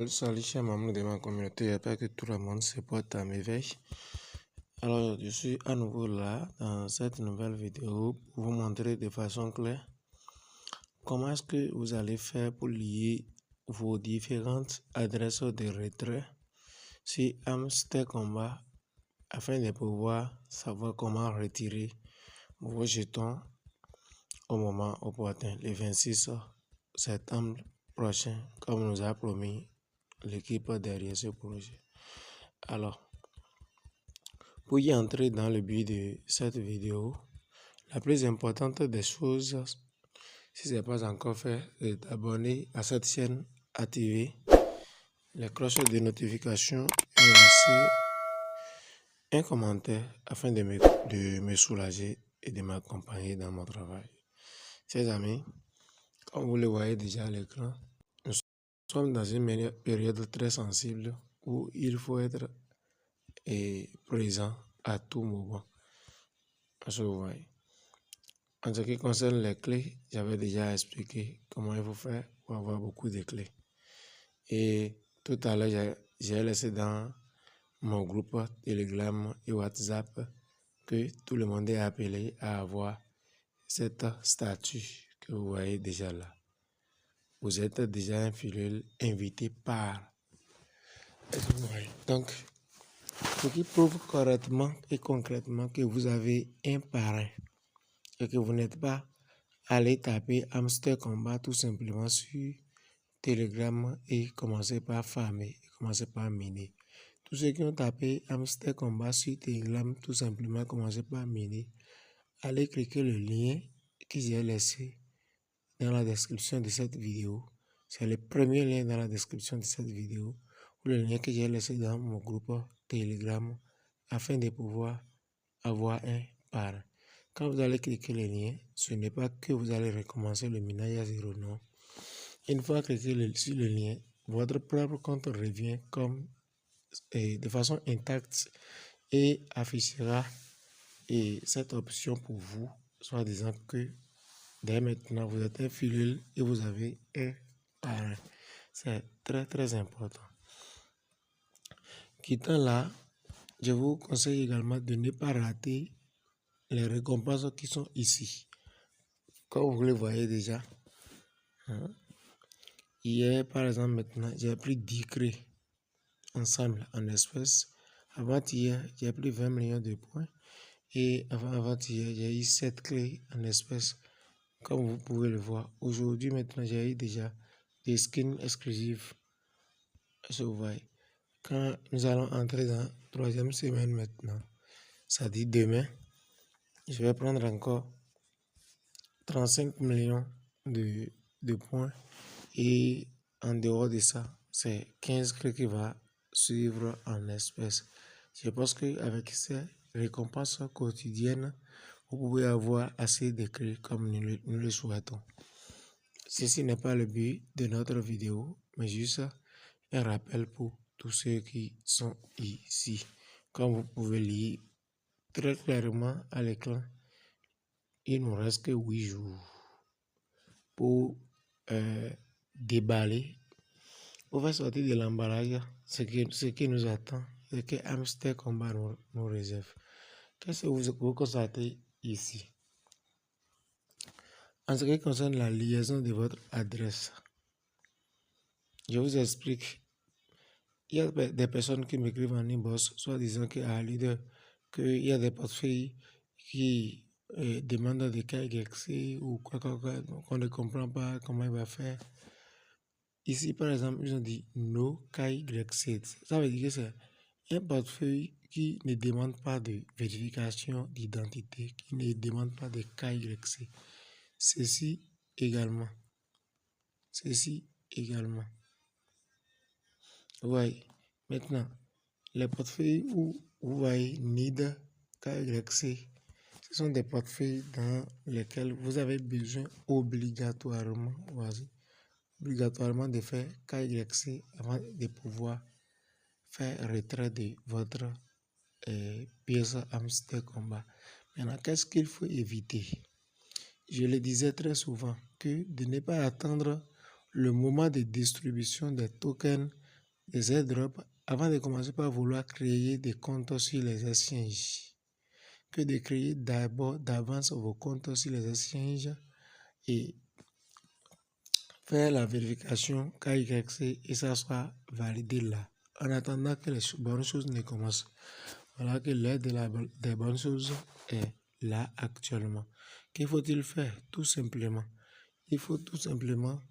Salut chers membres de ma communauté, j'espère que tout le monde se porte à merveille. Alors je suis à nouveau là dans cette nouvelle vidéo pour vous montrer de façon claire comment est-ce que vous allez faire pour lier vos différentes adresses de retrait sur Hamster Combat afin de pouvoir savoir comment retirer vos jetons au moment opportun, le 26 septembre prochain, comme nous a promis l'équipe derrière ce projet. Alors, pour y entrer dans le but de cette vidéo, la plus importante des choses, si ce n'est pas encore fait, c'est d'abonner à cette chaîne, activer les cloches de notification et laisser un commentaire afin de me soulager et de m'accompagner dans mon travail. Chers amis, comme vous le voyez déjà à l'écran, nous sommes dans une période très sensible où il faut être présent à tout moment. En ce qui concerne les clés, j'avais déjà expliqué comment il faut faire pour avoir beaucoup de clés. Et tout à l'heure, j'ai laissé dans mon groupe Telegram et WhatsApp que tout le monde est appelé à avoir cette statue que vous voyez déjà là. Vous êtes déjà invité par. Donc, ce qui prouve correctement et concrètement que vous avez un parrain et que vous n'êtes pas allé taper Hamster Combat tout simplement sur Telegram et commencer par farmer, commencer par miner. Tous ceux qui ont tapé Hamster Combat sur Telegram, tout simplement commencer par miner, allez cliquer le lien que j'ai laissé dans la description de cette vidéo. C'est le premier lien dans la description de cette vidéo, ou le lien que j'ai laissé dans mon groupe Telegram afin de pouvoir avoir un parrain. Quand vous allez cliquer le lien, ce n'est pas que vous allez recommencer le minage à zéro, non. Une fois cliqué sur le lien, votre propre compte revient comme de façon intacte et affichera cette option pour vous, soit disant que dès maintenant vous êtes un filleul et vous avez un parrain. C'est très important. Quittant là, je vous conseille également de ne pas rater les récompenses qui sont ici. Comme vous le voyez déjà, hier par exemple maintenant, j'ai pris 10 clés ensemble en espèces. Avant-hier, j'ai pris 20 millions de points. Et avant-hier, j'ai eu 7 clés en espèces. Comme vous pouvez le voir. Aujourd'hui maintenant, j'ai eu déjà des skins exclusifs. Vous voyez. Quand nous allons entrer dans la 3e semaine maintenant, ça dit demain, je vais prendre encore 35 millions de points. Et en dehors de ça, c'est 15 clés qui va suivre en espèces. Je pense qu'avec ces récompenses quotidiennes, vous pouvez avoir assez de clés comme nous le souhaitons. Ceci n'est pas le but de notre vidéo, mais juste un rappel pour tous ceux qui sont ici. Comme vous pouvez lire très clairement à l'écran, il nous reste que 8 jours pour déballer, pour faire sortir de l'emballage ce qui nous attend, ce que Hamster Combat nous réserve. Qu'est-ce que vous constatez ici? En ce qui concerne la liaison de votre adresse, je vous explique. Il y a des personnes qui m'écrivent en inbox, soit disant qu'il y a des portefeuilles qui demandent des KYC ou quoi, qu'on ne comprend pas comment il va faire. Ici, par exemple, ils ont dit no KYC. Ça veut dire que c'est un portefeuille qui ne demande pas de vérification d'identité, qui ne demande pas de KYC. Ceci également. Oui. Maintenant, les portefeuilles où vous voyez NID, KYC, ce sont des portefeuilles dans lesquels vous avez besoin obligatoirement de faire KYC avant de pouvoir faire retrait de votre pièce Hamster Combat. Maintenant, qu'est-ce qu'il faut éviter? Je le disais très souvent que de ne pas attendre le moment de distribution des tokens des airdrops avant de commencer par vouloir créer des comptes sur les exchanges. Que de créer d'abord d'avance vos comptes sur les exchanges et faire la vérification KYC et ça soit validé là. En attendant que les bonnes choses ne commencent. Voilà que l'heure des bonnes choses est là actuellement. Qu'il faut-il faire? Tout simplement. Il faut tout simplement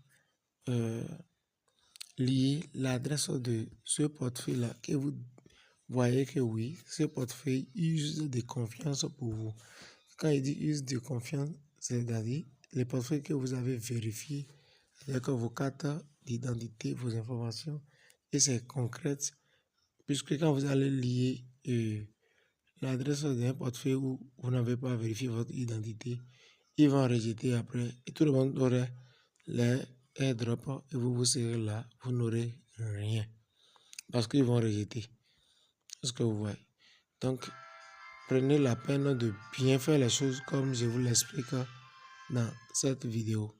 lier l'adresse de ce portefeuille-là que vous voyez que oui, ce portefeuille use de confiance pour vous. Quand il dit use de confiance, c'est-à-dire les portefeuilles que vous avez vérifiés avec vos cartes d'identité, vos informations, et c'est concret, puisque quand vous allez lier l'adresse d'un portefeuille où vous n'avez pas vérifié votre identité, ils vont rejeter après et tout le monde aurait les airdrops et vous serez là, vous n'aurez rien parce qu'ils vont rejeter. C'est ce que vous voyez. Donc, prenez la peine de bien faire les choses comme je vous l'explique dans cette vidéo.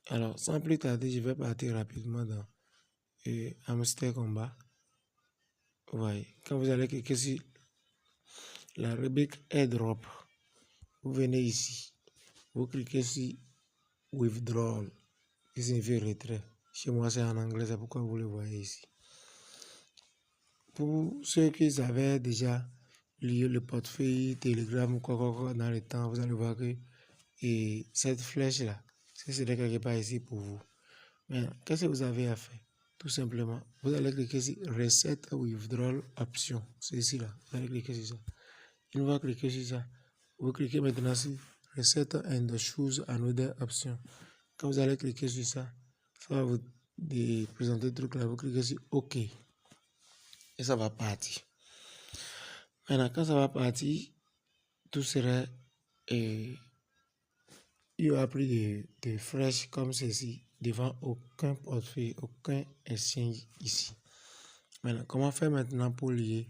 Alors, sans plus tarder, je vais partir rapidement dans Hamster Combat. Ouais. Quand vous allez cliquer sur la rubrique airdrop, vous venez ici, vous cliquez sur withdrawal, qui signifie retrait. Chez moi, c'est en anglais, c'est pourquoi vous le voyez ici. Pour ceux qui avaient déjà lié le portefeuille Telegram quoi, dans le temps, vous allez voir que cette flèche-là, c'est quelque part ici pour vous. Mais qu'est-ce que vous avez à faire? Tout simplement, vous allez cliquer sur Reset Withdrawal Option. C'est ici là. Vous allez cliquer sur ça. Une fois cliquer sur ça, vous cliquez maintenant sur Reset and Choose Another Option. Quand vous allez cliquer sur ça, ça va vous présenter le truc là. Vous cliquez sur OK. Et ça va partir. Maintenant, quand ça va partir, tout serait. Il n'y aura plus de flèches comme ceci devant aucun portefeuille, aucun exchange ici. Maintenant, comment faire maintenant pour lier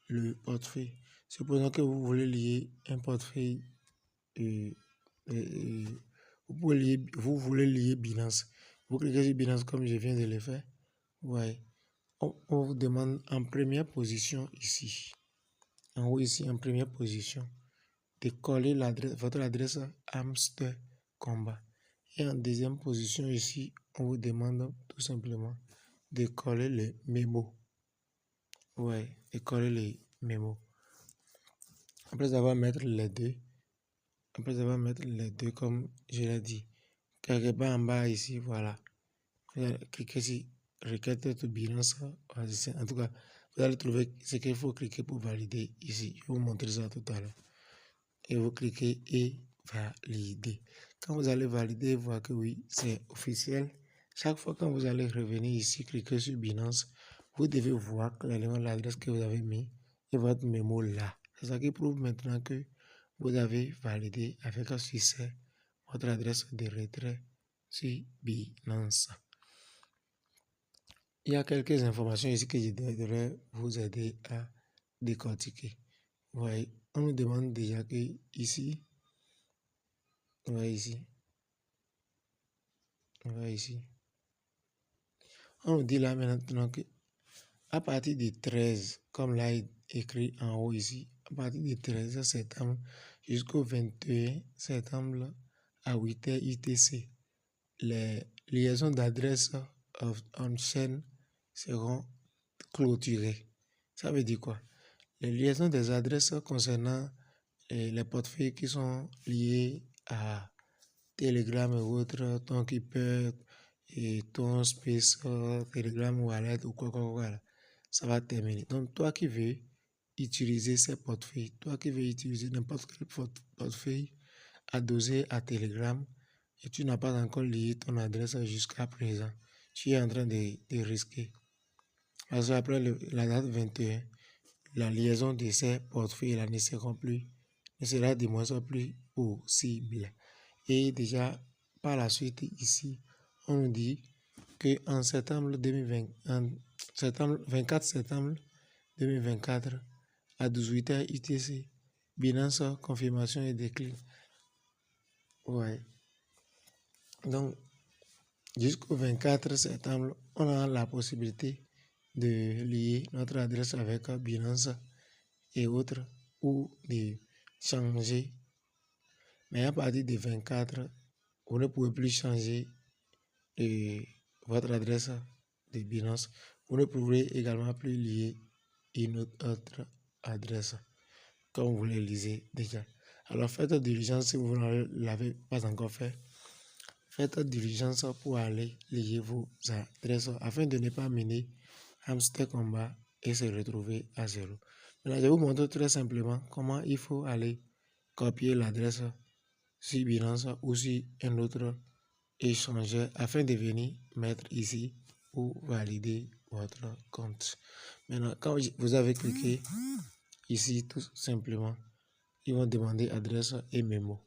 le portefeuille? Supposons que vous voulez lier un portefeuille, vous voulez lier Binance. Vous cliquez sur Binance comme je viens de le faire. Ouais. On vous demande en première position ici, en haut ici, en première position, de coller votre adresse Hamster Combat. Et en deuxième position ici, on vous demande tout simplement de coller les mémos. Ouais, de coller les mémos. Après avoir mettre les deux, comme je l'ai dit, quelque part en bas ici, voilà. Vous allez cliquer sur requête to Binance. En tout cas, vous allez trouver ce qu'il faut cliquer pour valider ici. Je vais vous montrer ça tout à l'heure. Et vous cliquez et valider. Quand vous allez valider, voir que oui, c'est officiel. Chaque fois quand vous allez revenir ici, cliquer sur Binance, vous devez voir clairement l'adresse que vous avez mis et votre mémo là. C'est ça qui prouve maintenant que vous avez validé avec un succès votre adresse de retrait sur Binance. Il y a quelques informations ici que je devrais vous aider à décortiquer. Vous voyez, on nous demande déjà que ici, vous voyez ici, on nous dit là maintenant que à partir du 13, comme là écrit en haut ici, à partir du 13 septembre jusqu'au 21 septembre à 8h UTC, les liaisons d'adresse en chaîne seront clôturées. Ça veut dire quoi? Les liaisons des adresses concernant les portefeuilles qui sont liés à Telegram et autres, ton Keeper et ton Space, Telegram Wallet ou quoi, ça va terminer. Donc, toi qui veux utiliser ces portefeuilles, toi qui veux utiliser n'importe quel portefeuille adosé à Telegram et tu n'as pas encore lié ton adresse jusqu'à présent, tu es en train de risquer. Parce qu'après la date 21, la liaison de ces portefeuilles-là ne sera de moins en plus possible. Et déjà, par la suite, ici, on nous dit qu'en septembre 2020, 24 septembre 2024, à 18h UTC, Binance confirmation et déclin. Ouais. Donc, jusqu'au 24 septembre, on a la possibilité de lier notre adresse avec Binance et autres ou de changer. Mais à partir de 24, vous ne pouvez plus changer votre adresse de Binance. Vous ne pourrez également plus lier une autre adresse comme vous le lisez déjà. Alors faites diligence si vous ne l'avez pas encore fait. Faites diligence pour aller lier vos adresses afin de ne pas mener hamster combat et se retrouver à zéro. Maintenant, je vous montre très simplement comment il faut aller copier l'adresse sur Binance ou sur un autre échangeur afin de venir mettre ici pour valider votre compte. Maintenant, quand vous avez cliqué ici, tout simplement, ils vont demander adresse et mémo.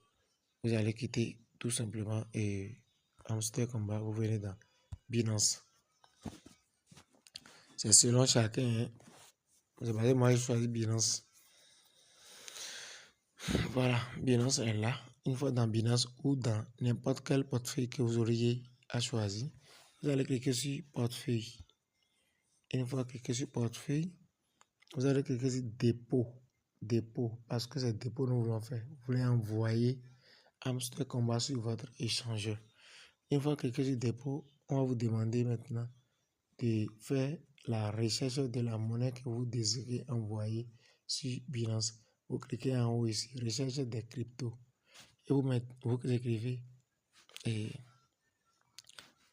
Vous allez quitter tout simplement et Hamster Combat, vous venez dans Binance. C'est selon chacun. Hein. Moi, je choisis Binance. Voilà, Binance est là. Une fois dans Binance ou dans n'importe quel portefeuille que vous auriez à choisir, vous allez cliquer sur portefeuille. Une fois cliqué sur portefeuille, vous allez cliquer sur dépôt. Dépôt, parce que c'est dépôt que nous voulons faire. Vous voulez envoyer Hamster Combat sur votre échangeur. Une fois cliqué sur dépôt, on va vous demander maintenant de faire la recherche de la monnaie que vous désirez envoyer sur Binance. Vous cliquez en haut ici, recherche des cryptos. Et vous écrivez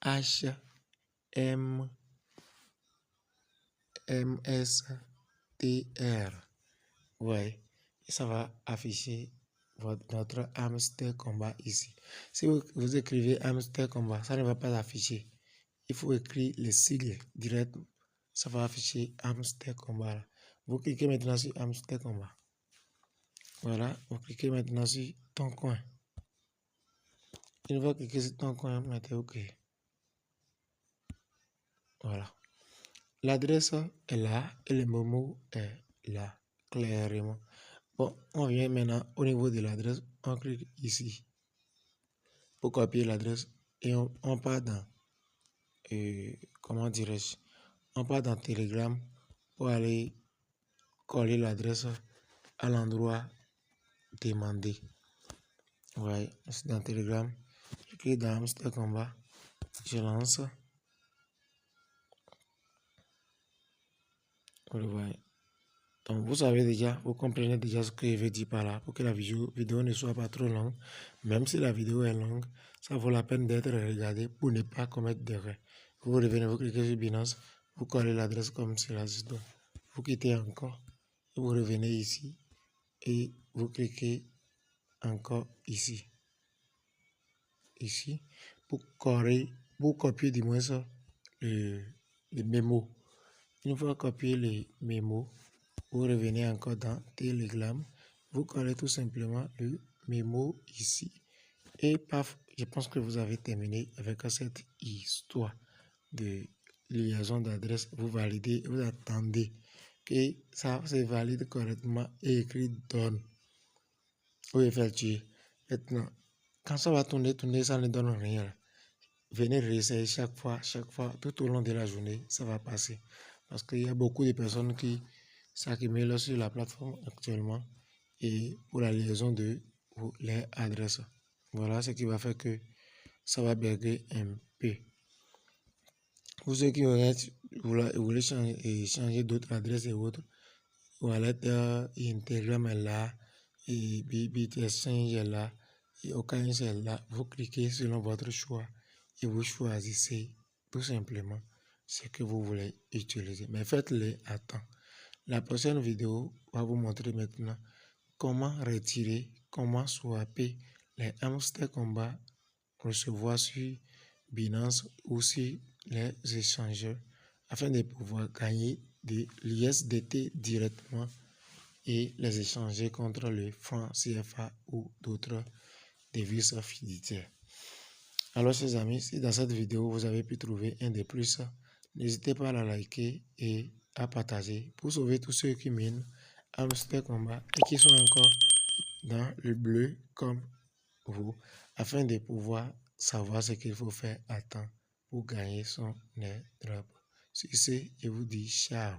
HMSTR. Ouais, et ça va afficher notre Hamster Combat ici. Si vous écrivez Hamster Combat, ça ne va pas afficher. Il faut écrire les sigles direct. Ça va afficher Hamster Combat. Vous cliquez maintenant sur Hamster Combat. Voilà, vous cliquez maintenant sur ton coin. Une fois cliqué sur ton coin, mettez OK. Voilà. L'adresse est là et le mémo est là, clairement. Bon, on vient maintenant au niveau de l'adresse. On clique ici pour copier l'adresse et on part dans, comment dirais-je, on part dans Telegram pour aller coller l'adresse à l'endroit demandé. Ouais, c'est dans Telegram. Je clique dans Hamster Combat. Je lance. Vous voyez. Donc vous savez déjà, vous comprenez déjà ce que je veux dire par là pour que la vidéo ne soit pas trop longue. Même si la vidéo est longue, ça vaut la peine d'être regardée pour ne pas commettre d'erreur. Vous revenez, vous cliquez sur Binance, vous collez l'adresse comme cela. Vous quittez encore, et vous revenez ici et vous cliquez encore ici. Ici, pour copier du moins ça, les mémos. Une fois copié les mémos, vous revenez encore dans Telegram, vous collez tout simplement le mémo ici et paf, je pense que vous avez terminé avec cette histoire de liaison d'adresse. Vous validez, vous attendez que ça se valide correctement et écrit donne ou effectuer. Maintenant, quand ça va tourner, ça ne donne rien. Venez réessayer chaque fois, tout au long de la journée, ça va passer. Parce qu'il y a beaucoup de personnes qui s'accumulent sur la plateforme actuellement et pour la liaison de les adresses. Voilà ce qui va faire que ça va bugger un peu. Pour ceux qui voulaient changer d'autres adresses et autres, Wallet Telegram est là, et BitExchange est là, et Okains est là. Vous cliquez selon votre choix et vous choisissez tout simplement ce que vous voulez utiliser. Mais faites-le à temps. La prochaine vidéo va vous montrer maintenant comment retirer, comment swapper les Hamster Combat, recevoir sur Binance ou sur les échangeurs afin de pouvoir gagner de l'USDT directement et les échanger contre le franc CFA ou d'autres devises fiduciaires. Alors, chers amis, si dans cette vidéo vous avez pu trouver un de plus, n'hésitez pas à la liker et à partager pour sauver tous ceux qui minent Hamster Combat et qui sont encore dans le bleu comme vous, afin de pouvoir savoir ce qu'il faut faire à temps pour gagner son airdrop. Sur ce, je vous dis ciao.